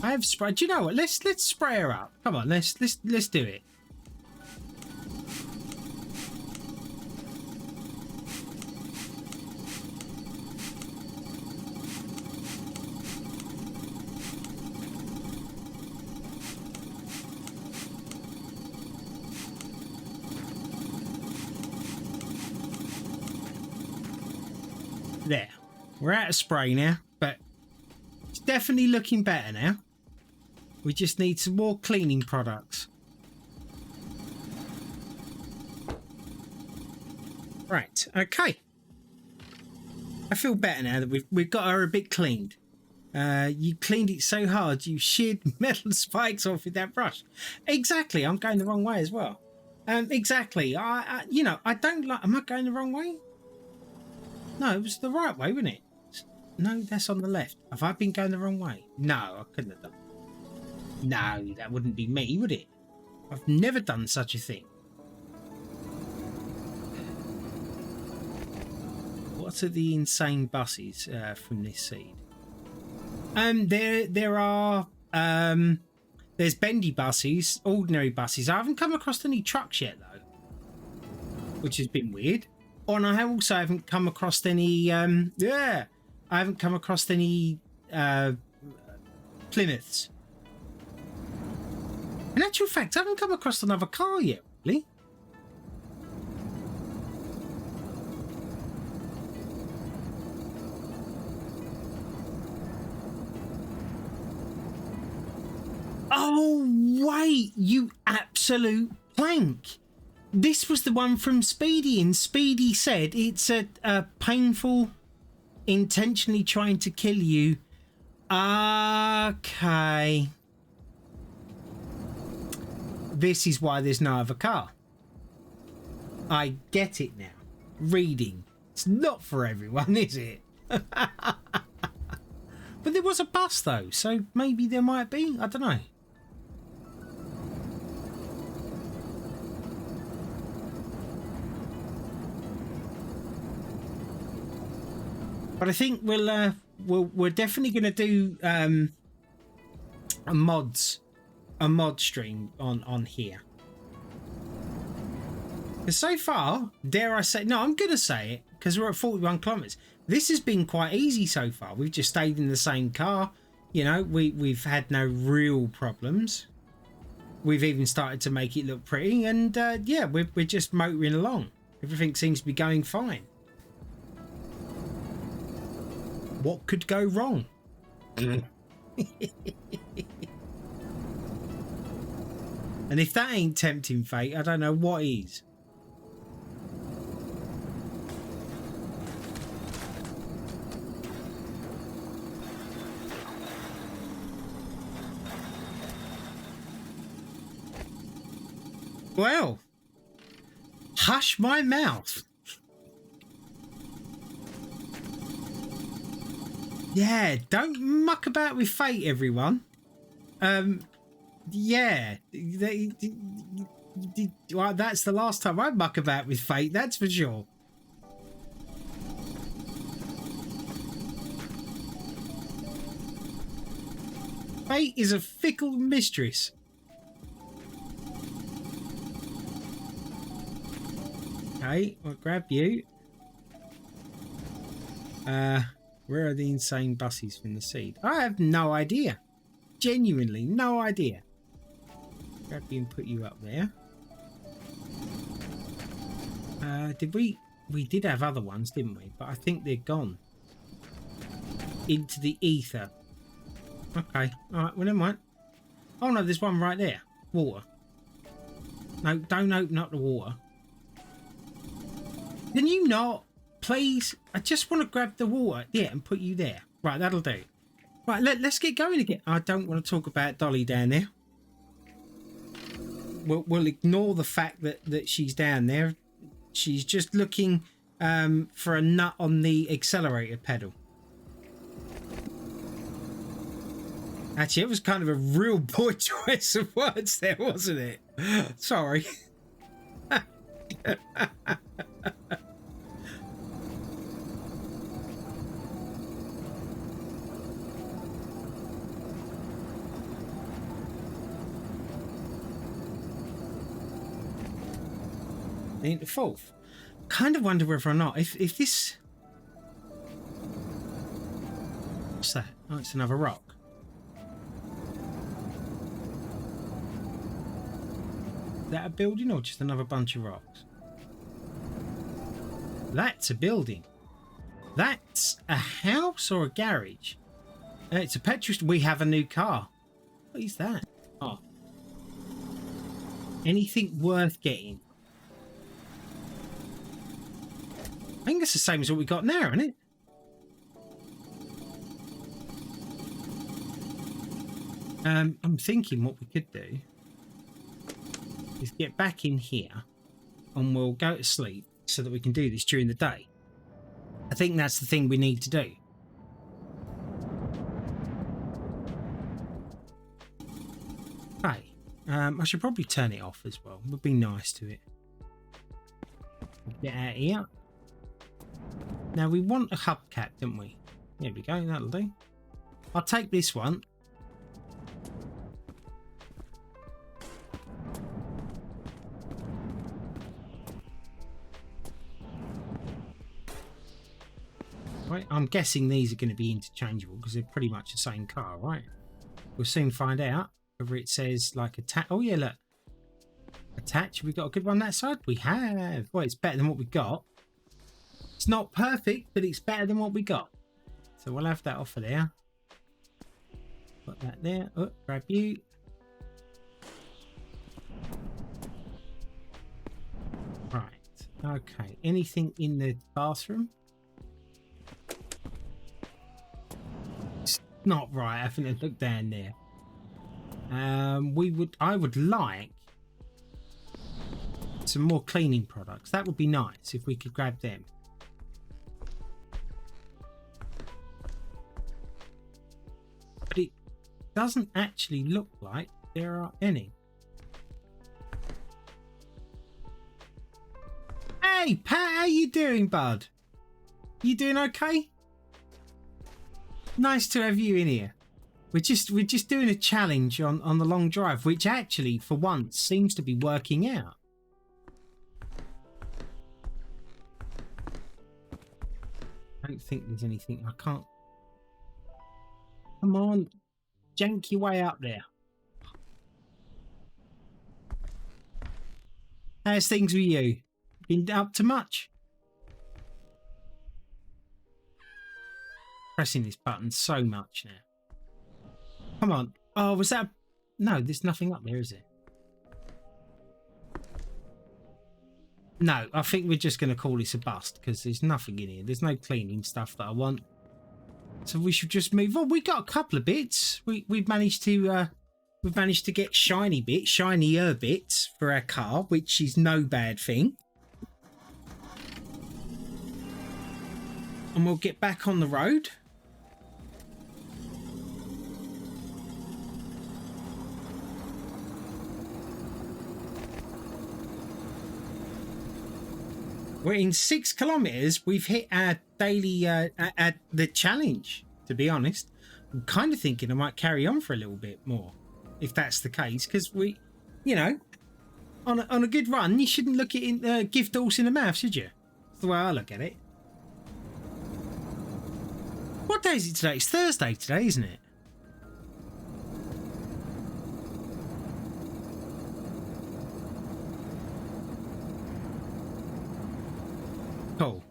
I have spray. Do you know what? Let's spray her up. Come on, let's do it. There, we're out of spray now, but it's definitely looking better now. We just need some more cleaning products. Right, okay. I feel better now that we've got her a bit cleaned. You cleaned it so hard you sheared metal spikes off with that brush. Exactly, I'm going the wrong way as well. Exactly. You know, I don't like. Am I going the wrong way? No, it was the right way, wasn't it? No, that's on the left. Have I been going the wrong way? No, I couldn't have done. No, that wouldn't be me, would it? I've never done such a thing. What are the insane buses from this seed? There are there's bendy buses, ordinary buses. I haven't come across any trucks yet though, which has been weird. Oh, and I also haven't come across any I haven't come across any Plymouths. In actual fact, I haven't come across another car yet, really. Oh, wait, you absolute plank. This was the one from Speedy, and Speedy said it's a painful, intentionally trying to kill you. Okay. This is why there's no other car. I get it now. Reading. It's not for everyone, is it? But there was a bus though, so maybe there might be. I don't know. But I think we're definitely going to do a mod stream on here. Because so far, dare I say, no, I'm going to say it because we're at 41 kilometers. This has been quite easy so far. We've just stayed in the same car. You know, we've had no real problems. We've even started to make it look pretty, and yeah, we're just motoring along. Everything seems to be going fine. What could go wrong? And if that ain't tempting fate, I don't know what is. Well, hush my mouth. Yeah, don't muck about with fate, everyone. Yeah, well, that's the last time I muck about with fate, that's for sure. Fate is a fickle mistress. Okay, I'll grab you. Where are the insane buses from the seed? I have no idea. Genuinely, no idea. Grab you and put you up there. Did we did have other ones, didn't we? But I think they're gone. Into the ether. Okay, alright, well never mind. Oh no, there's one right there. Water. No, don't open up the water. Can you not? Please, I just want to grab the water, yeah, and put you there. Right, that'll do. Right, let's get going again. I don't want to talk about Dolly down there. We'll ignore the fact that she's down there. She's just looking for a nut on the accelerator pedal. Actually, it was kind of a real poor choice of words there, wasn't it? Sorry. into fourth. Kind of wonder whether or not if this. What's that? Oh, it's another rock. Is that a building or just another bunch of rocks? That's a building. That's a house or a garage? It's a petrol. We have a new car. What is that? Oh. Anything worth getting? I think it's the same as what we got now, isn't it? I'm thinking what we could do is get back in here and we'll go to sleep so that we can do this during the day. I think that's the thing we need to do. Hey, I should probably turn it off as well. Would be nice to it. Get out of here. Now we want a hubcap, don't we? There we go, that'll do. I'll take this one. Right, I'm guessing these are going to be interchangeable because they're pretty much the same car, right? We'll soon find out whether it says like attach. Oh yeah, look. Attach. Have we got a good one that side? We have. Well, it's better than what we got. It's not perfect, but it's better than what we got. So we'll have that off of there. Put that there. Oh, grab you. Right. Okay. Anything in the bathroom? Not right. I think I look down there. I would like some more cleaning products. That would be nice if we could grab them. But it doesn't actually look like there are any. Hey Pat, how you doing, bud? You doing okay? Nice to have you in here. We're just doing a challenge on the long drive, which actually for once seems to be working out. I don't think there's anything. I can't. Come on, jank your way up there. How's things with you? Been up to much? Pressing this button so much now. Come on. Oh, was that... No, there's nothing up there, is there? No, I think we're just going to call this a bust because there's nothing in here. There's no cleaning stuff that I want. So we should just move on. We got a couple of bits. We've managed to get shinier bits for our car, which is no bad thing. And we'll get back on the road. We're in 6 kilometers. We've hit our daily, the challenge, to be honest. I'm kind of thinking I might carry on for a little bit more, if that's the case, because we, you know, on a good run, you shouldn't look at it, gift horse in the mouth, should you? That's the way I look at it. What day is it today? It's Thursday today, isn't it? Cool.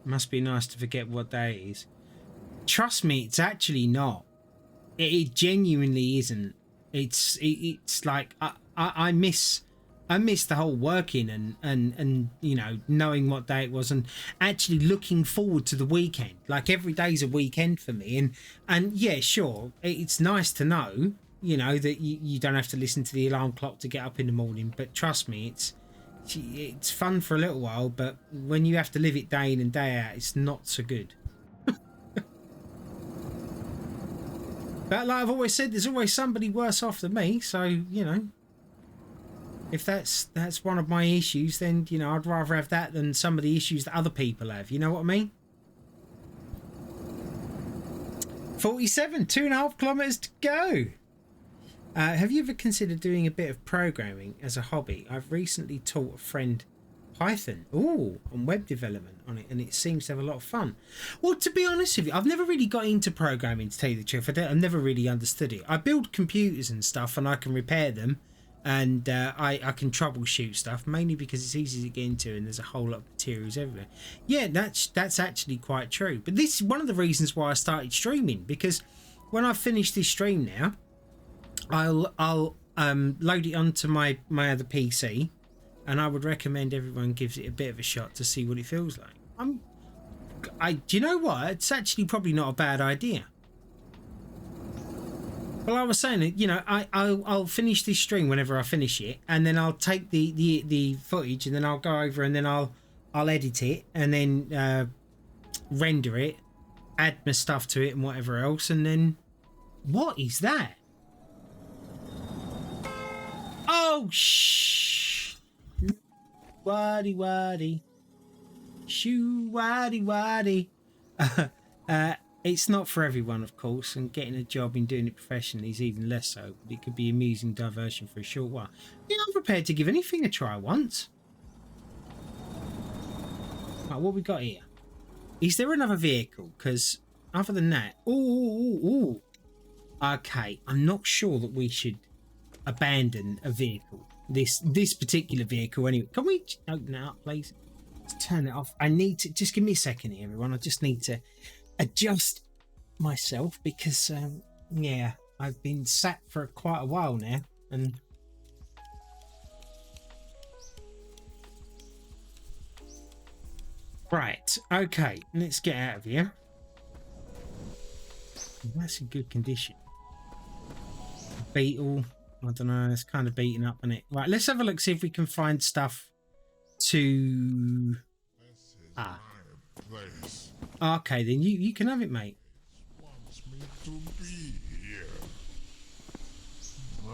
Must be nice to forget what day it is. Trust me, it's actually not. It genuinely isn't. It's like I miss the whole working and you know, knowing what day it was and actually looking forward to the weekend. Like every day's a weekend for me, and yeah, sure, it's nice to know, you know, that you don't have to listen to the alarm clock to get up in the morning. But trust me, it's fun for a little while, but when you have to live it day in and day out, it's not so good. But like I've always said, there's always somebody worse off than me, so you know, if that's one of my issues, then you know, I'd rather have that than some of the issues that other people have. You know what I mean? 47, 2.5 kilometers to go. Have you ever considered doing a bit of programming as a hobby? I've recently taught a friend Python, on web development on it, and it seems to have a lot of fun. Well, to be honest with you, I've never really got into programming, to tell you the truth. I've never really understood it. I build computers and stuff, and I can repair them, and I can troubleshoot stuff, mainly because it's easy to get into, and there's a whole lot of materials everywhere. Yeah, that's actually quite true. But this is one of the reasons why I started streaming, because when I finish this stream now, I'll load it onto my other PC, and I would recommend everyone gives it a bit of a shot to see what it feels like. Do you know what? It's actually probably not a bad idea. Well, I was saying that, you know, I'll finish this stream whenever I finish it, and then I'll take the footage, and then I'll go over and then I'll edit it, and then render it, add my stuff to it and whatever else, and then what is that? Oh, shh. Waddy waddy. Shoo waddy waddy. It's not for everyone, of course, and getting a job and doing it professionally is even less so, but it could be amusing diversion for a short while. Yeah, I'm prepared to give anything a try once. Right, what we got here? Is there another vehicle? Because other than that... Ooh. Okay, I'm not sure that we should abandon a vehicle. This particular vehicle, anyway. Can we open it up, please? Let's turn it off. I need to... Just give me a second here, everyone. I just need to adjust myself because, yeah, I've been sat for quite a while now. And... Right, okay. Let's get out of here. That's in good condition. Beetle... I don't know, it's kind of beaten up on it. Right, let's have a look, see if we can find stuff to... Okay, then you can have it, mate.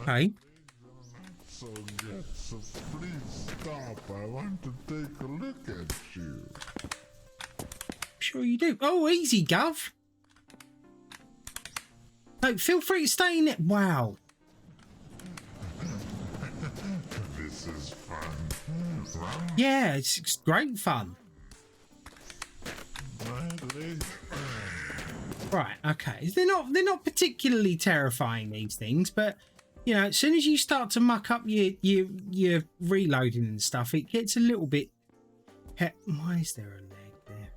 Okay. So please stop. I want to take a look at you. Sure you do. Oh, easy, Gov. No, feel free to stay in it. Wow. This is fun. Yeah, it's great fun. Right, okay. They're not particularly terrifying, these things, but you know, as soon as you start to muck up your reloading and stuff, it gets a little bit. Why is there a leg there?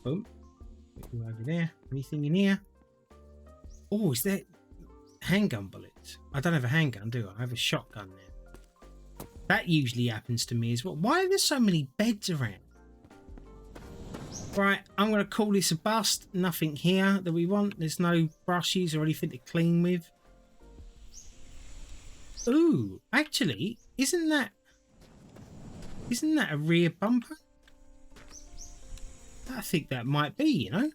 Boom. Go over there. Anything in here? Oh, is there handgun bullets? I don't have a handgun, do I? I have a shotgun there. That usually happens to me as well. Why are there so many beds around? Right, I'm going to call this a bust. Nothing here that we want. There's no brushes or anything to clean with. Ooh, actually, isn't that a rear bumper? I think that might be, you know.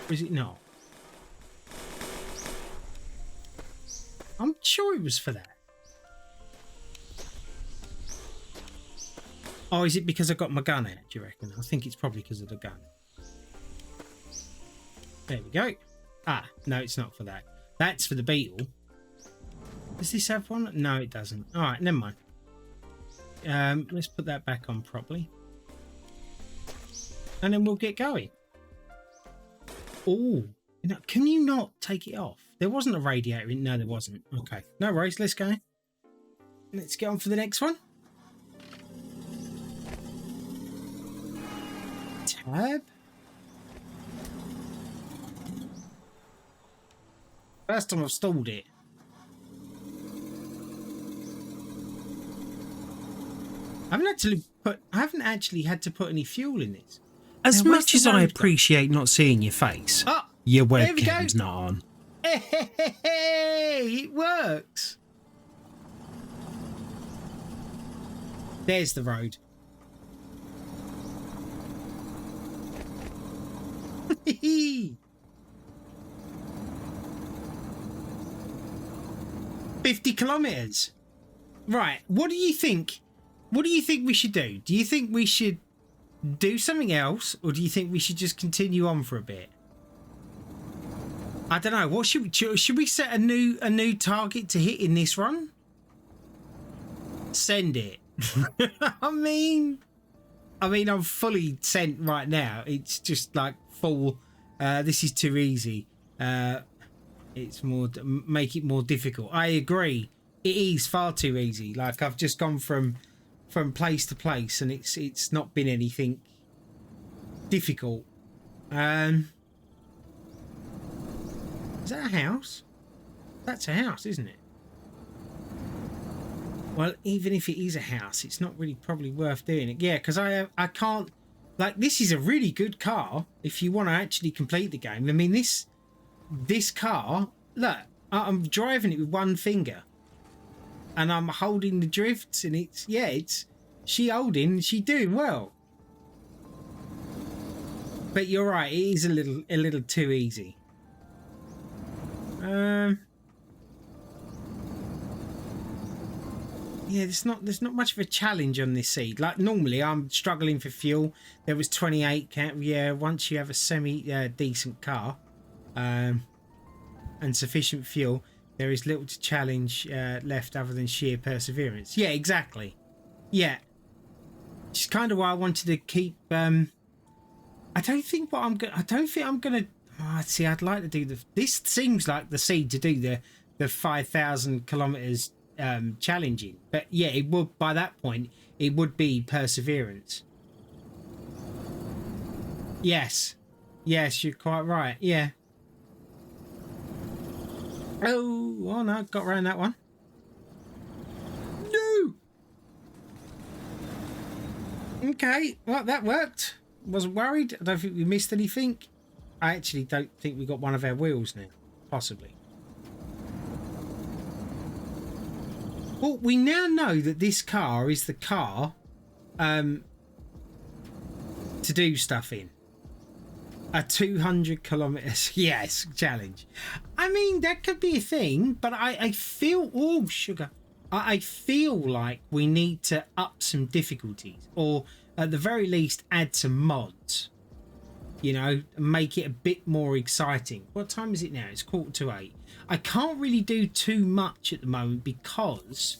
Or is it not? I'm sure it was for that. Oh, is it because I got my gun out, do you reckon? I think it's probably because of the gun. There we go. Ah, no, it's not for that. That's for the Beetle. Does this have one? No, it doesn't. All right, never mind. Let's put that back on properly. And then we'll get going. Oh, can you not take it off? There wasn't a radiator in. No, there wasn't. Okay, no worries. Let's go. Let's get on for the next one. Tab. First time I've stalled it. I haven't actually had to put any fuel in this. As much as I appreciate not seeing your face, your webcam's not on. Hey, it works. There's the road. 50 kilometers. Right. What do you think? What do you think we should do? Do you think we should do something else, or do you think we should just continue on for a bit? I don't know. What should we set a new target to hit in this run? Send it. I mean, I'm fully sent right now. It's just like full. This is too easy. It's more make it more difficult. I agree. It is far too easy. Like I've just gone from place to place, and it's not been anything difficult. Is that a house? That's a house, isn't it? Well, even if it is a house, it's not really probably worth doing it. Yeah, because I can't. Like, this is a really good car if you want to actually complete the game. I mean, this car, look, I'm driving it with one finger, and I'm holding the drifts, and it's she holding, she doing well. But you're right, it is a little too easy. Yeah, there's not much of a challenge on this seed. Like normally, I'm struggling for fuel. There was 28. Yeah, once you have a semi decent car, and sufficient fuel, there is little to challenge left other than sheer perseverance. Yeah, exactly. Yeah, which is kind of why I wanted to keep. I don't think I'm gonna. Oh, see, I'd like to do this seems like the seed to do the 5,000 kilometers challenging, but yeah, it would by that point it would be perseverance. Yes, you're quite right. Yeah. Oh no, got around that one. No. Okay, well that worked. Wasn't worried. I don't think we missed anything. I actually don't think we got one of our wheels now. Possibly. Well, we now know that this car is the car to do stuff in. A 200 kilometers, yes, challenge. I mean, that could be a thing, but I feel, oh, sugar. I feel like we need to up some difficulties, or at the very least add some mods. You know, make it a bit more exciting. What time is it now? It's 7:45. I can't really do too much at the moment because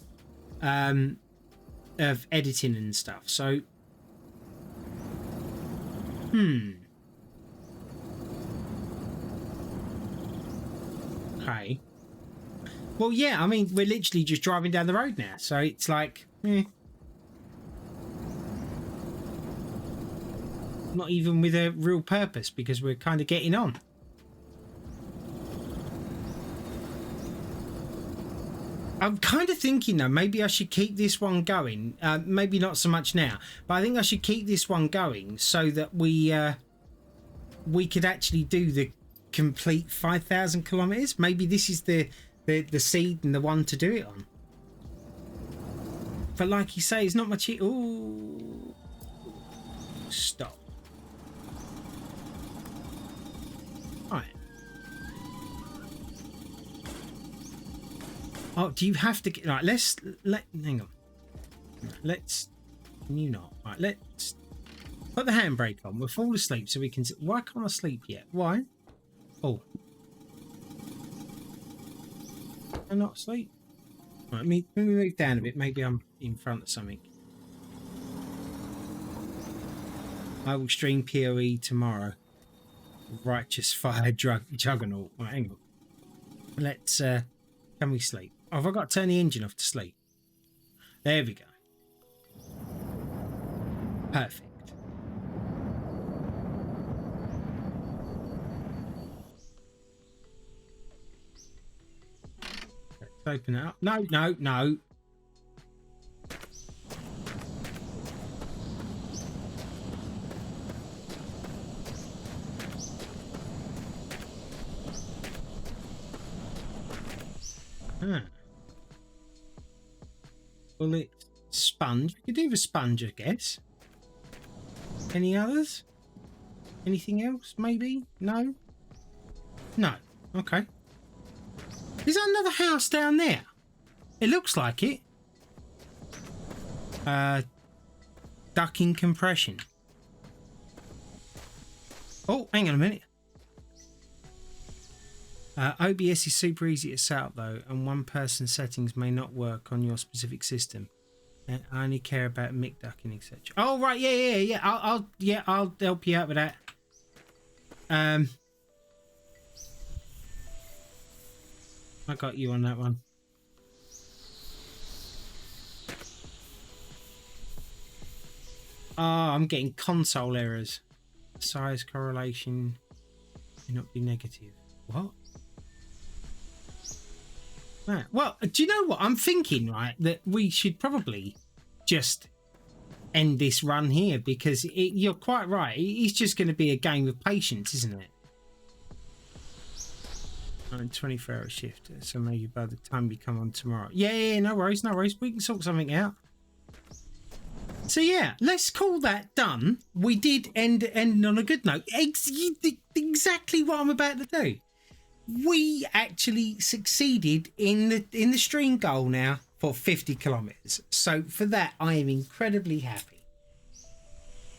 of editing and stuff. So, okay. Well, yeah, I mean, we're literally just driving down the road now. So it's like, not even with a real purpose because we're kind of getting on. I'm kind of thinking though, maybe I should keep this one going. Maybe not so much now, but I think I should keep this one going so that we could actually do the complete 5,000 kilometers. Maybe this is the seed and the one to do it on. But like you say, it's not much. Ooh, stop. Right. Oh, do you have to get right? Hang on. Let's. Can you not? Right. Let's put the handbrake on. We'll fall asleep so we can. Why can't I sleep yet? Why? Oh. I'm not asleep. Right. Let me move down a bit. Maybe I'm in front of something. I will stream PoE tomorrow. Righteous fire juggernaut. Right, hang on. Let's can we sleep? Oh, have I got to turn the engine off to sleep? There we go. Perfect. Let's open it up. No. Well, it's sponge. We could do the sponge, I guess. Any others? Anything else? Maybe? No? No. Okay. Is that another house down there? It looks like it. Ducking compression. Oh, hang on a minute. OBS is super easy to set up though, and one person settings may not work on your specific system. And I only care about mic ducking, etc. Oh right, yeah. I'll help you out with that. I got you on that one. Oh, I'm getting console errors. Size correlation may not be negative. What? Right. Well, do you know what I'm thinking? Right, that we should probably just end this run here because you're quite right. It's just going to be a game of patience, isn't it? I'm 24-hour shift, so maybe by the time we come on tomorrow. Yeah, no worries. We can sort something out. So yeah, let's call that done. We did end on a good note. Exactly what I'm about to do. We actually succeeded in the stream goal now for 50 kilometers. So for that, I am incredibly happy.